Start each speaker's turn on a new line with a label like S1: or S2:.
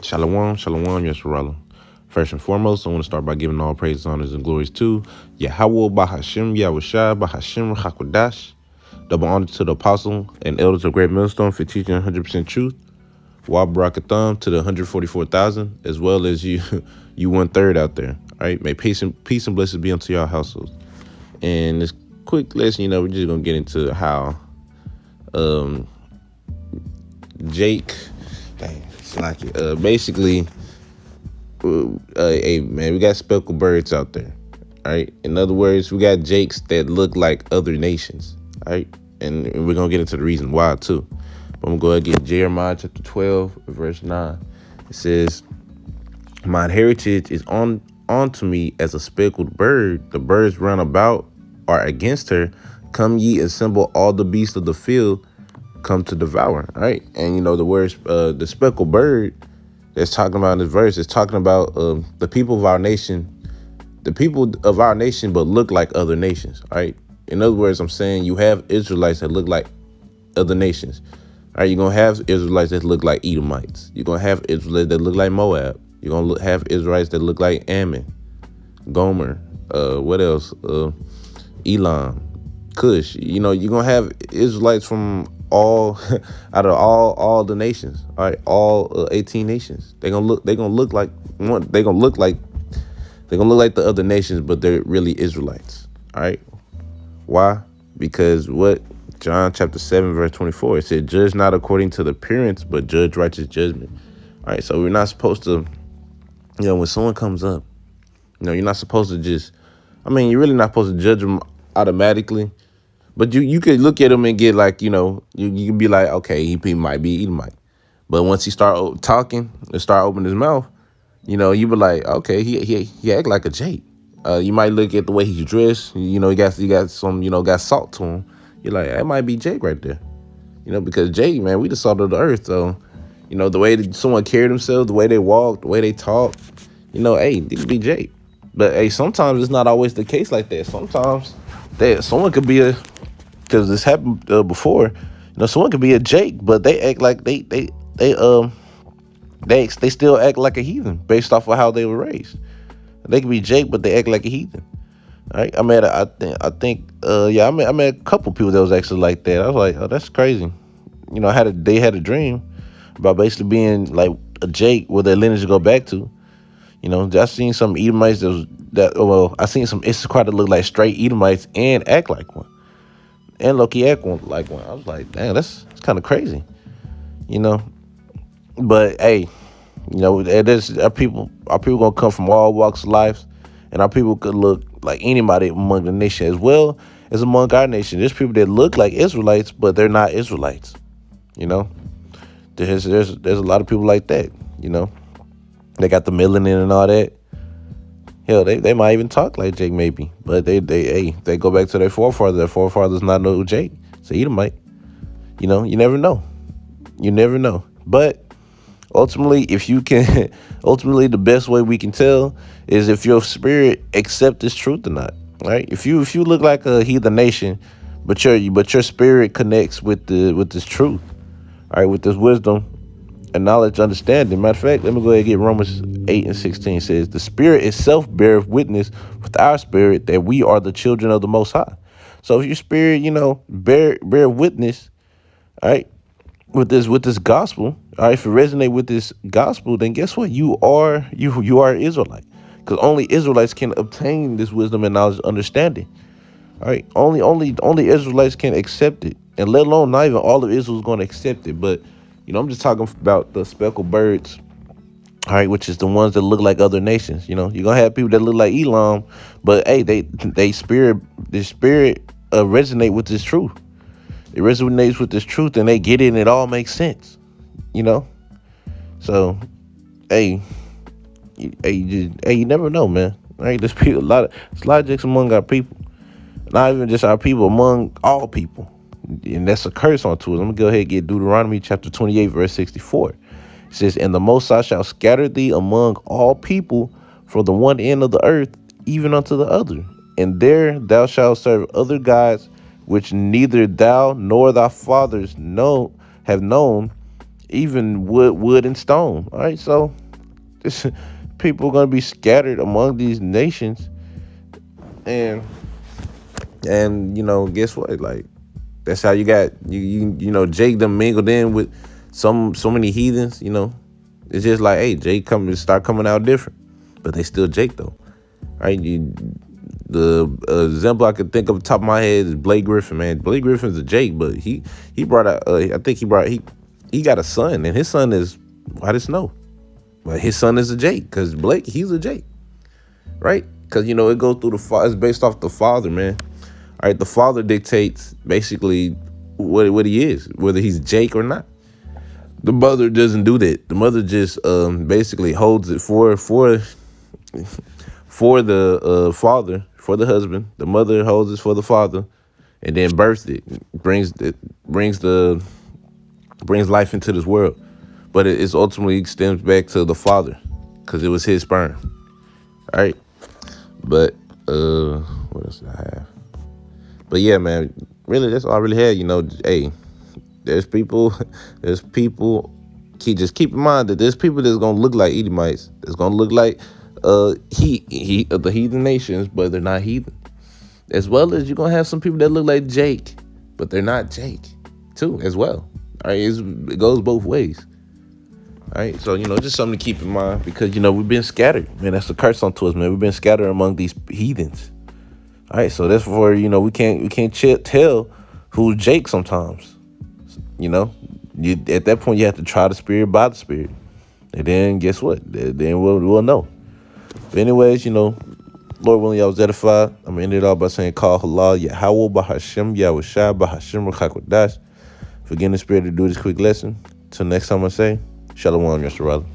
S1: Shalom, shalom, Yesharala. First and foremost, I want to start by giving all praise, honors, and glories to Yahweh Bahashim, Yahushua Bahashim Hakwadash. Double honor to the apostle and elders of Great Millstone for teaching 100% truth. Wa Barakatham to the 144,000, as well as you, you 1/3 out there. All right, may peace and blessings be unto your households. And this quick lesson, we're just gonna get into how Jake, dang, it's like basically. Hey man, we got speckled birds out there. All right. In other words, we got Jakes that look like other nations. All right. And we're gonna get into the reason why too. But I'm gonna go ahead and get Jeremiah chapter 12, verse 9. It says, "My heritage is onto me as a speckled bird. The birds round about are against her. Come ye, assemble all the beasts of the field, come to devour." All right. And the words, the speckled bird that's talking about in this verse is talking about the people of our nation, but look like other nations. All right. In other words, I'm saying you have Israelites that look like other nations. All right. You're going to have Israelites that look like Edomites. You're going to have Israelites that look like Moab. You're going to have Israelites that look like Ammon, Gomer, what else? Elam, Cush. You're going to have Israelites from all out of all the nations. All right, all 18 nations. They're gonna look like the other nations, but they're really Israelites. All right. Why? Because what John chapter 7 verse 24, it said, "Judge not according to the appearance, but judge righteous judgment." All right. So we're not supposed to, when someone comes up, you're not supposed to you're really not supposed to judge them automatically. But you could look at him and get like, you can be like, okay, he might be Edomite. But once he start talking and start opening his mouth, you be like, okay, he act like a Jake. You might look at the way he's dressed. He got some, got salt to him. You're like, that might be Jake right there. Because Jake, man, we the salt of the earth. So, the way that someone carried themselves, the way they walk, the way they talk, hey, it could be Jake. But hey, sometimes it's not always the case like that. Sometimes someone could be because this happened before. Someone could be a Jake, but they act like they still act like a heathen based off of how they were raised. They could be Jake, but they act like a heathen. All right, I met a couple people that was actually like that. I was like, oh, that's crazy. They had a dream about basically being like a Jake, where their lineage go back to. I seen some Edomites I seen some Issachar that look like straight Edomites and act like one. And Loki act like one. I was like, damn, that's kind of crazy. But hey, our people gonna come from all walks of life, and our people could look like anybody among the nation as well as among our nation. There's people that look like Israelites, but they're not Israelites. There's a lot of people like that. They got the melanin and all that. Hell, they might even talk like Jake, maybe, but they go back to their forefathers. Their forefathers not know Jake, so Edomite. You never know. You never know. But ultimately, the best way we can tell is if your spirit accept this truth or not. Right? If you look like a heathen nation, but your spirit connects with this truth, all right, with this wisdom and knowledge, understanding. Matter of fact, let me go ahead and get Romans 8:16. It says, "The Spirit itself beareth witness with our spirit that we are the children of the Most High." So if your spirit, bear witness, all right, with this gospel, all right, if you resonate with this gospel, then guess what? You are Israelite, because only Israelites can obtain this wisdom and knowledge, understanding. All right, only Israelites can accept it, and let alone not even all of Israel's going to accept it, but. I'm just talking about the speckled birds, all right, which is the ones that look like other nations. You're gonna have people that look like Elam, but hey, their spirit resonate with this truth. It resonates with this truth, and they get it, and it all makes sense. So, hey, you never know, man. All right, there's a lot of Jakes among our people, not even just our people, among all people. And that's a curse onto us. I'm going to go ahead and get Deuteronomy chapter 28, verse 64. It says, "And the Most High shall scatter thee among all people from the one end of the earth, even unto the other. And there thou shalt serve other gods, which neither thou nor thy fathers have known, even wood and stone. All right, so this, people are gonna be scattered among these nations, and guess what? Like that's how you got Jake done mingled in with so many heathens. It's just like, hey, Jake start coming out different, but they still Jake though, right? The example I could think of top of my head is Blake Griffin, man. Blake Griffin's a Jake, but he brought out. I think he got a son, and his son is White as snow. But his son is a Jake, because Blake, he's a Jake, right? Because it goes through it's based off the father, man. All right, the father dictates basically what he is, whether he's Jake or not. The mother doesn't do that. The mother just basically holds it for the father, for the husband. The mother holds it for the father, and then births it, brings life into this world. But it's ultimately stems back to the father, because it was his sperm. All right, but what else did I have? But yeah, man, really, that's all I really had. Hey, there's people, there's people. Keep in mind that there's people that's gonna look like Edomites. That's gonna look like the heathen nations, but they're not heathen. As well as you're gonna have some people that look like Jake, but they're not Jake, too, as well. All right, it goes both ways. All right, so just something to keep in mind, because we've been scattered, man. That's a curse unto us, man. We've been scattered among these heathens. All right, so that's where we can't tell who's Jake sometimes. At that point you have to try the spirit by the spirit, and then guess what? Then we'll know. But anyways, Lord willing, y'all was edified. I'm gonna end it all by saying, "Call halal Yahweh Bahashem Yahushua Bahashem Rakakwadash." For getting the spirit to do this quick lesson. Till next time, I say, Shalom, Mr. Riley.